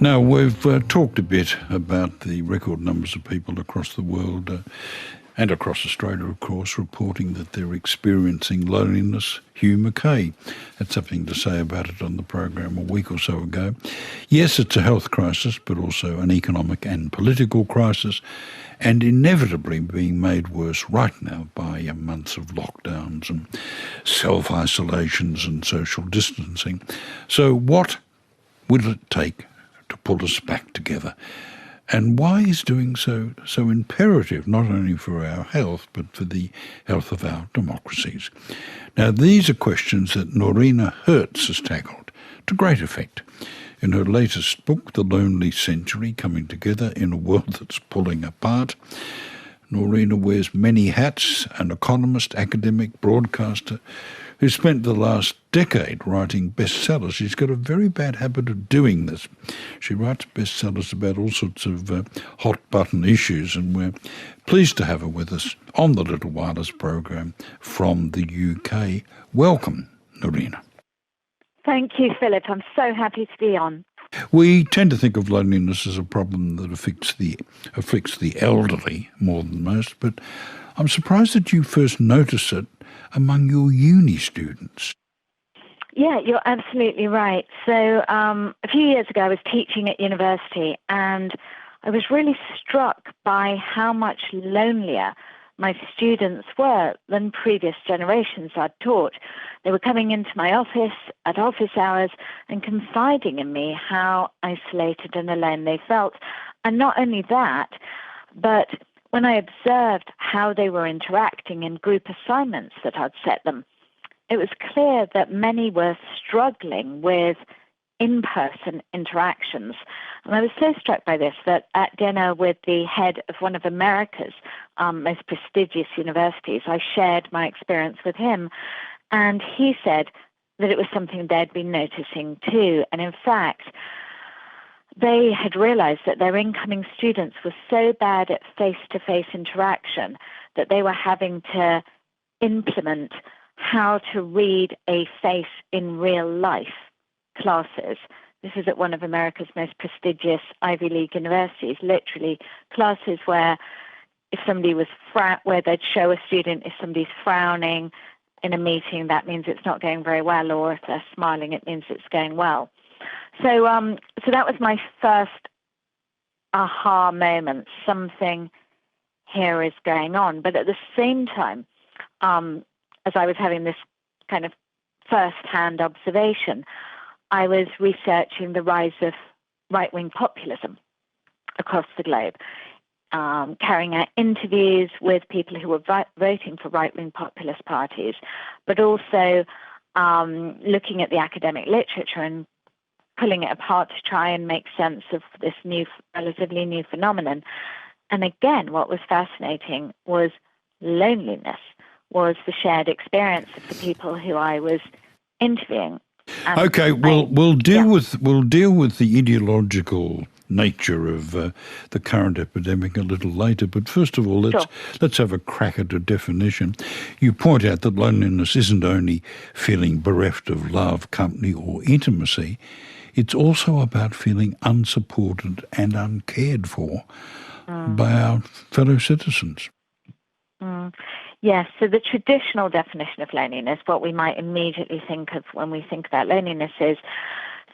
Now, we've talked a bit about the record numbers of people across the world and across Australia, of course, reporting that they're experiencing loneliness. Hugh McKay had something to say about it on the program a week or so ago. Yes, it's a health crisis, but also an economic and political crisis, and inevitably being made worse right now by months of lockdowns and self-isolations and social distancing. So what will it take to pull us back together? And why is doing so imperative, not only for our health, but for the health of our democracies? Now, these are questions that Norina Hertz has tackled to great effect in her latest book, The Lonely Century, Coming Together in a World That's Pulling Apart. Norina wears many hats: an economist, academic, broadcaster, who spent the last decade writing bestsellers. She's got a very bad habit of doing this. She writes bestsellers about all sorts of hot-button issues, and we're pleased to have her with us on the Little Wireless program from the UK. Welcome, Norina. Thank you, Philip. I'm so happy to be on. We tend to think of loneliness as a problem that afflicts the elderly more than most, but I'm surprised that you first notice it among your uni students. Yeah, you're absolutely right. So a few years ago, I was teaching at university, and I was really struck by how much lonelier my students were than previous generations I'd taught. They were coming into my office at office hours and confiding in me how isolated and alone they felt. And not only that, but when I observed how they were interacting in group assignments that I'd set them, it was clear that many were struggling with in-person interactions. And I was so struck by this that at dinner with the head of one of America's most prestigious universities, I shared my experience with him. And he said that it was something they'd been noticing too. And in fact, they had realized that their incoming students were so bad at face-to-face interaction that they were having to implement how to read a face in real life classes. This is at one of America's most prestigious Ivy League universities, literally classes where if somebody was where they'd show a student if somebody's frowning in a meeting, that means it's not going very well, or if they're smiling, it means it's going well. So that was my first aha moment. Something here is going on. But at the same time, as I was having this kind of first-hand observation, I was researching the rise of right-wing populism across the globe, carrying out interviews with people who were voting for right-wing populist parties, but also looking at the academic literature and pulling it apart to try and make sense of this relatively new phenomenon. And again, what was fascinating was loneliness, was the shared experience of the people who I was interviewing. Okay, we'll deal with the ideological nature of the current epidemic a little later. But first of all, let's have a crack at a definition. You point out that loneliness isn't only feeling bereft of love, company, or intimacy. It's also about feeling unsupported and uncared for by our fellow citizens. Yes, so the traditional definition of loneliness, what we might immediately think of when we think about loneliness, is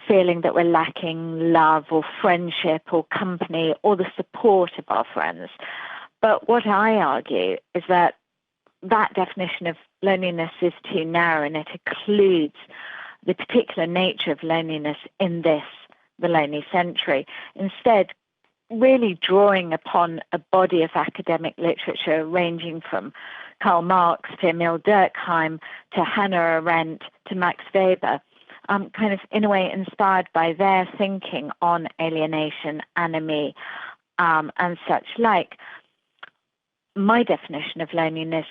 feeling that we're lacking love or friendship or company or the support of our friends. But what I argue is that that definition of loneliness is too narrow, and it includes the particular nature of loneliness in the lonely century. Instead, really drawing upon a body of academic literature ranging from Karl Marx to Emil Durkheim to Hannah Arendt to Max Weber, kind of in a way inspired by their thinking on alienation, anomie, and such like. My definition of loneliness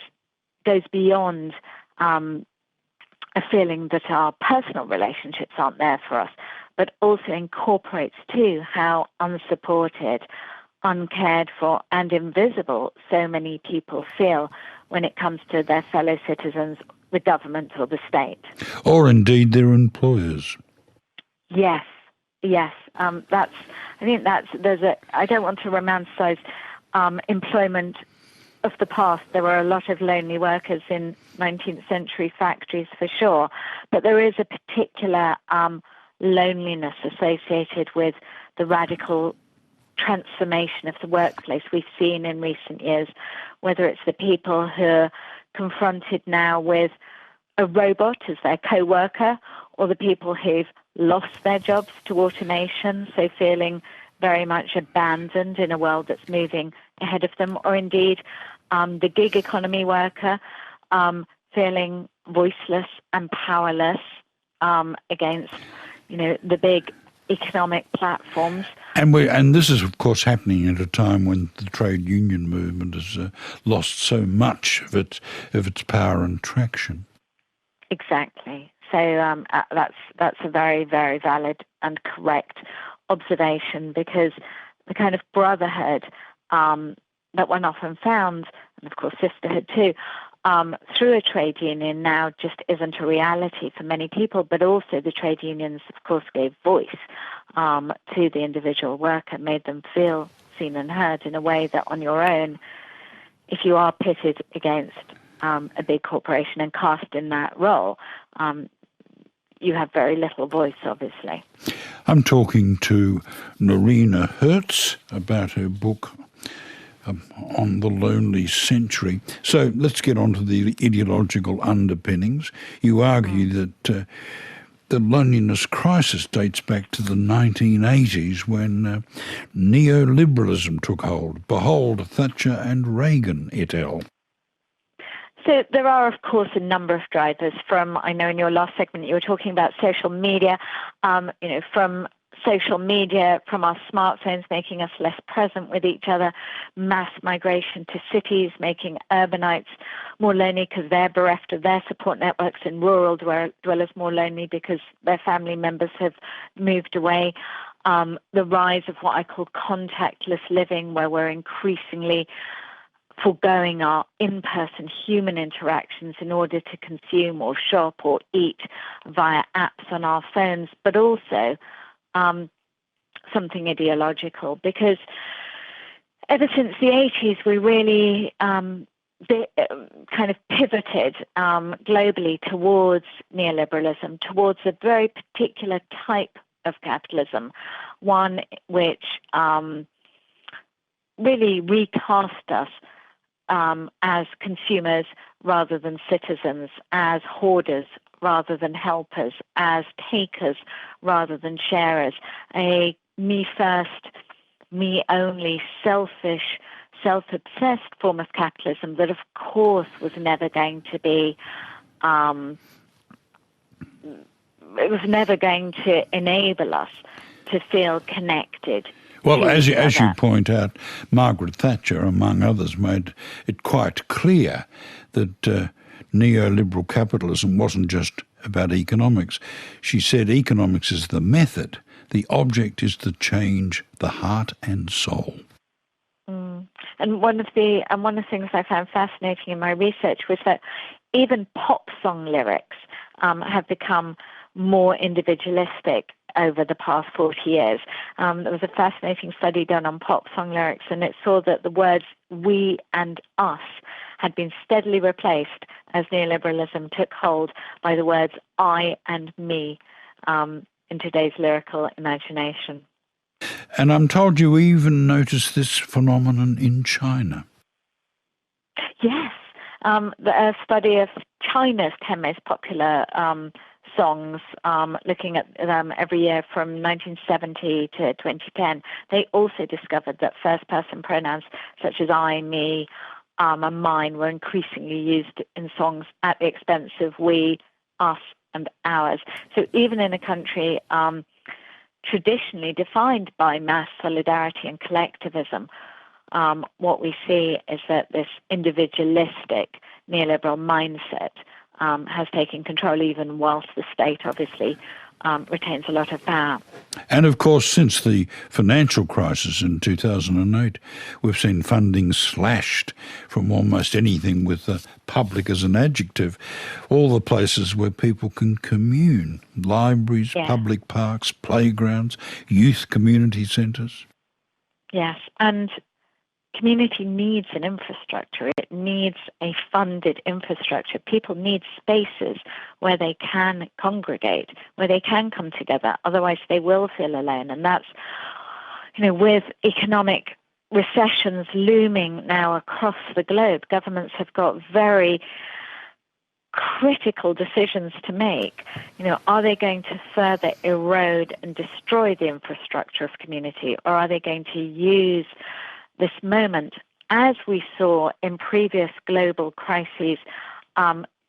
goes beyond a feeling that our personal relationships aren't there for us, but also incorporates too how unsupported, uncared for, and invisible so many people feel when it comes to their fellow citizens, the government or the state. Or indeed their employers. Yes, Yes, I don't want to romanticize employment of the past. There were a lot of lonely workers in 19th century factories for sure, but there is a particular loneliness associated with the radical transformation of the workplace we've seen in recent years, whether it's the people who are confronted now with a robot as their co-worker, or the people who've lost their jobs to automation, so feeling very much abandoned in a world that's moving ahead of them, or indeed the gig economy worker feeling voiceless and powerless against, the big economic platforms. And this is, of course, happening at a time when the trade union movement has lost so much of its power and traction. Exactly. So that's a very, very valid and correct observation, because the kind of brotherhood that one often found, and of course sisterhood too, through a trade union now just isn't a reality for many people. But also the trade unions, of course, gave voice to the individual worker, made them feel seen and heard in a way that on your own, if you are pitted against a big corporation and cast in that role, you have very little voice, obviously. I'm talking to Norina Hertz about her book on the lonely century. So let's get on to the ideological underpinnings. You argue that the loneliness crisis dates back to the 1980s when neoliberalism took hold. Behold, Thatcher and Reagan et al. So there are, of course, a number of drivers from, I know in your last segment you were talking about social media, from social media, from our smartphones making us less present with each other, mass migration to cities, making urbanites more lonely because they're bereft of their support networks, and rural dwellers more lonely because their family members have moved away. The rise of what I call contactless living, where we're increasingly foregoing our in-person human interactions in order to consume or shop or eat via apps on our phones, but also something ideological, because ever since the 80s we really kind of pivoted globally towards neoliberalism, towards a very particular type of capitalism, one which really recast us as consumers rather than citizens, as hoarders rather than helpers, as takers rather than sharers, a me first, me only, selfish, self-obsessed form of capitalism that of course was never going to be it was never going to enable us to feel connected. Well, as you point out, Margaret Thatcher, among others, made it quite clear that neoliberal capitalism wasn't just about economics. She said economics is the method. The object is to change the heart and soul. And one of the things I found fascinating in my research was that even pop song lyrics have become more individualistic over the past 40 years. There was a fascinating study done on pop song lyrics, and it saw that the words we and us had been steadily replaced as neoliberalism took hold by the words I and me in today's lyrical imagination. And I'm told you even noticed this phenomenon in China. Yes. A study of China's 10 most popular songs, looking at them every year from 1970 to 2010, they also discovered that first-person pronouns such as I, me, and mine were increasingly used in songs at the expense of we, us, and ours. So even in a country traditionally defined by mass solidarity and collectivism, what we see is that this individualistic neoliberal mindset has taken control, even whilst the state obviously retains a lot of power. And of course, since the financial crisis in 2008, we've seen funding slashed from almost anything with public as an adjective. All the places where people can commune, libraries, Yeah. public parks, playgrounds, youth community centres. Yes, and community needs an infrastructure. It needs a funded infrastructure. People need spaces where they can congregate, where they can come together. Otherwise, they will feel alone. And that's, with economic recessions looming now across the globe, governments have got very critical decisions to make. Are they going to further erode and destroy the infrastructure of community, or are they going to use this moment, as we saw in previous global crises,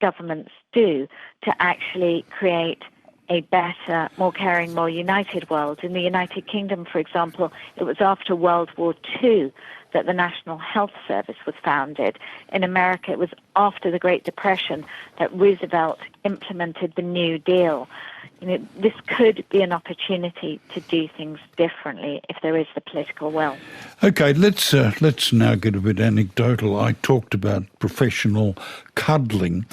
governments do, to actually create a better, more caring, more united world? In the United Kingdom, for example, it was after World War II that the National Health Service was founded. In America, it was after the Great Depression that Roosevelt implemented the New Deal. This could be an opportunity to do things differently if there is the political will. Okay, let's now get a bit anecdotal. I talked about professional cuddling.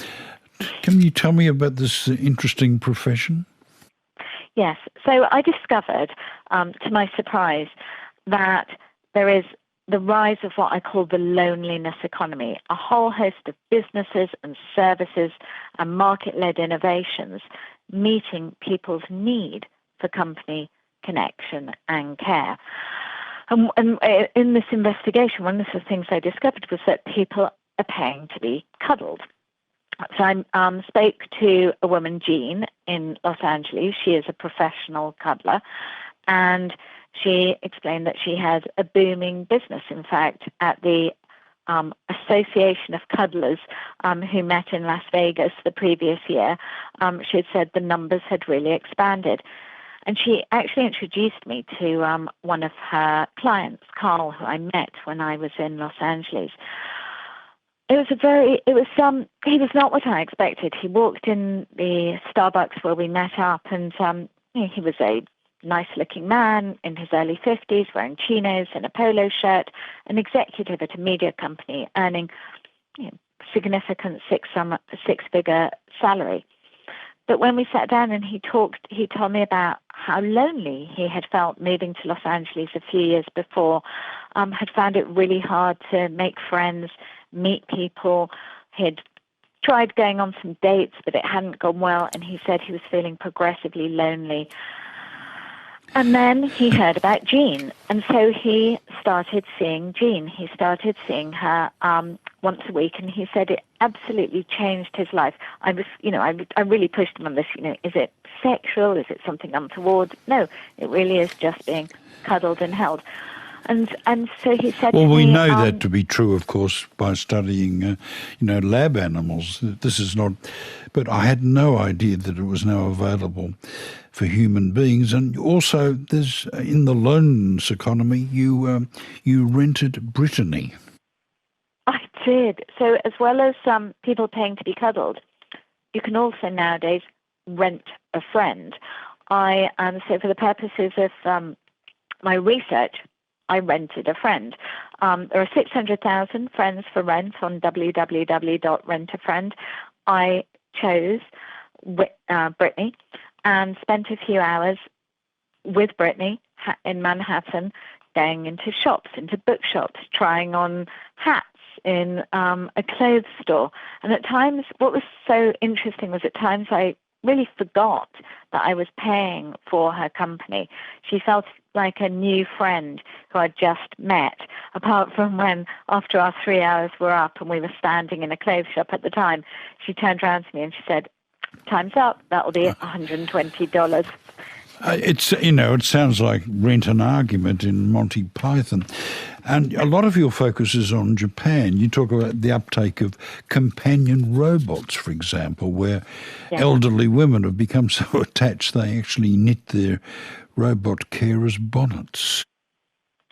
Can you tell me about this interesting profession? Yes. So I discovered, to my surprise, that there is the rise of what I call the loneliness economy, a whole host of businesses and services and market-led innovations meeting people's need for company, connection and care. And in this investigation, one of the things I discovered was that people are paying to be cuddled. So I spoke to a woman, Jean, in Los Angeles. She is a professional cuddler, and she explained that she had a booming business. In fact, at the Association of Cuddlers, who met in Las Vegas the previous year, she had said the numbers had really expanded. And she actually introduced me to one of her clients, Carl, who I met when I was in Los Angeles. He was not what I expected. He walked in the Starbucks where we met up, and he was a nice-looking man in his early 50s, wearing chinos and a polo shirt, an executive at a media company, earning significant six-figure salary. But when we sat down and he told me about how lonely he had felt moving to Los Angeles a few years before, had found it really hard to make friends, meet people. He had tried going on some dates, but it hadn't gone well, and he said he was feeling progressively lonely. And then he heard about Jean, and so he started seeing Jean. He started seeing her once a week, and he said it absolutely changed his life. I really pushed him on this. Is it sexual? Is it something untoward? No, it really is just being cuddled and held. And so he said well, to me... Well, we know that to be true, of course, by studying, lab animals. This is not... But I had no idea that it was now available for human beings. And also, there's in the loneliness economy, you rented Brittany. I did. So as well as people paying to be cuddled, you can also nowadays rent a friend. So for the purposes of my research, I rented a friend. There are 600,000 friends for rent on www.rentafriend. I chose Brittany and spent a few hours with Brittany in Manhattan, going into shops, into bookshops, trying on hats in a clothes store. And at times, what was so interesting was at times I really forgot that I was paying for her company. She felt like a new friend who I'd just met, apart from when, after our 3 hours were up and we were standing in a clothes shop at the time, she turned around to me and she said, "Time's up, that'll be $120. It sounds like Rent an Argument in Monty Python. And a lot of your focus is on Japan. You talk about the uptake of companion robots, for example, where elderly women have become so attached they actually knit their robot carers' bonnets.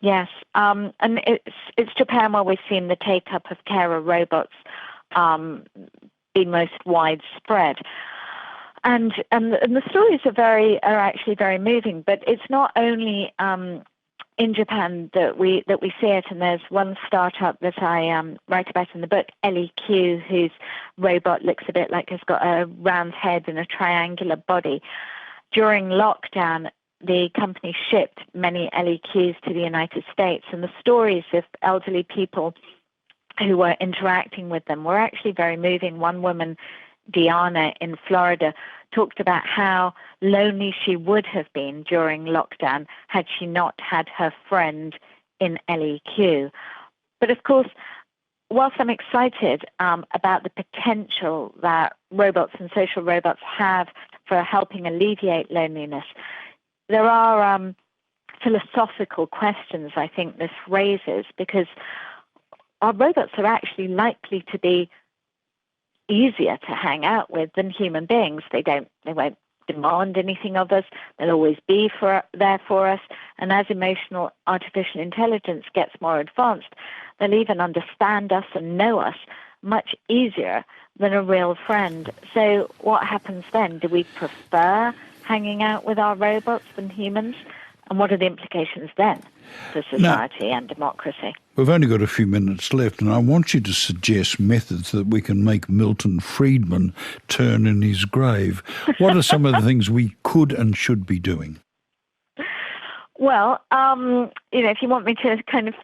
Yes, and it's Japan where we've seen the take-up of carer robots be most widespread. And the stories are actually very moving. But it's not only in Japan that we see it. And there's one startup that I write about in the book, LEQ, whose robot looks a bit like it's got a round head and a triangular body. During lockdown, the company shipped many LEQs to the United States, and the stories of elderly people who were interacting with them were actually very moving. One woman, Diana in Florida, talked about how lonely she would have been during lockdown had she not had her friend in LEQ. But of course, whilst I'm excited about the potential that robots and social robots have for helping alleviate loneliness, there are philosophical questions I think this raises, because our robots are actually likely to be easier to hang out with than human beings. They won't demand anything of us. They'll always be there for us. And as emotional artificial intelligence gets more advanced, they'll even understand us and know us much easier than a real friend. So what happens then? Do we prefer hanging out with our robots than humans? And what are the implications then for society and democracy? We've only got a few minutes left, and I want you to suggest methods that we can make Milton Friedman turn in his grave. What are some of the things we could and should be doing? Well, if you want me to kind of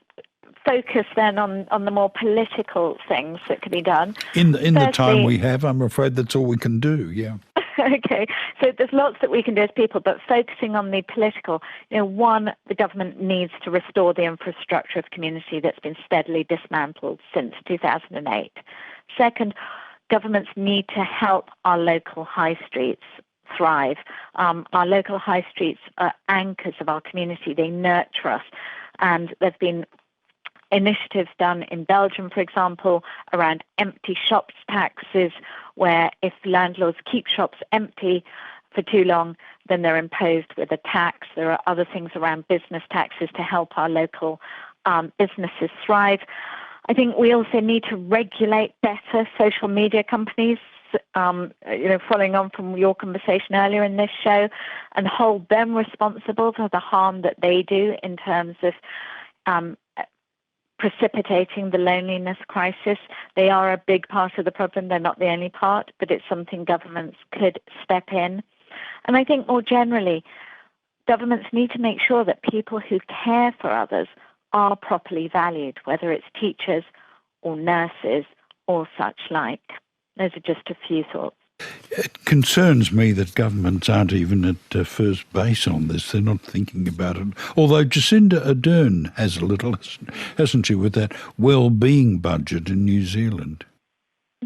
focus then on the more political things that could be done. In the time we have, I'm afraid that's all we can do, yeah. Okay, so there's lots that we can do as people, but focusing on the political, one, the government needs to restore the infrastructure of community that's been steadily dismantled since 2008. Second, governments need to help our local high streets thrive. Our local high streets are anchors of our community. They nurture us, and there's been initiatives done in Belgium, for example, around empty shops taxes, where if landlords keep shops empty for too long, then they're imposed with a tax. There are other things around business taxes to help our local businesses thrive. I think we also need to regulate better social media companies, following on from your conversation earlier in this show, and hold them responsible for the harm that they do in terms of precipitating the loneliness crisis. They are a big part of the problem. They're not the only part, but it's something governments could step in. And I think more generally, governments need to make sure that people who care for others are properly valued, whether it's teachers or nurses or such like. Those are just a few thoughts. It concerns me that governments aren't even at first base on this. They're not thinking about it. Although Jacinda Ardern has a little, hasn't she, with that well-being budget in New Zealand?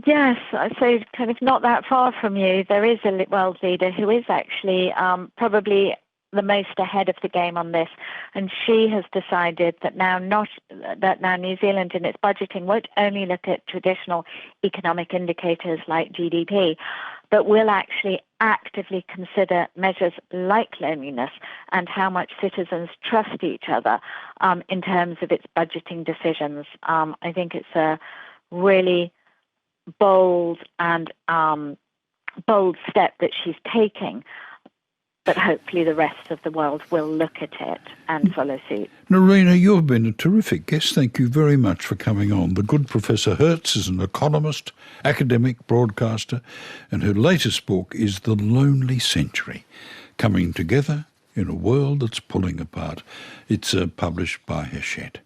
Yes, so kind of not that far from you, there is a world leader who is actually probably the most ahead of the game on this, and she has decided that now New Zealand in its budgeting won't only look at traditional economic indicators like GDP, but will actually actively consider measures like loneliness and how much citizens trust each other in terms of its budgeting decisions. I think it's a really bold step that she's taking. But hopefully the rest of the world will look at it and follow suit. Nerina, you've been a terrific guest. Thank you very much for coming on. The good Professor Hertz is an economist, academic, broadcaster, and her latest book is The Lonely Century, Coming Together in a World That's Pulling Apart. It's published by Hachette.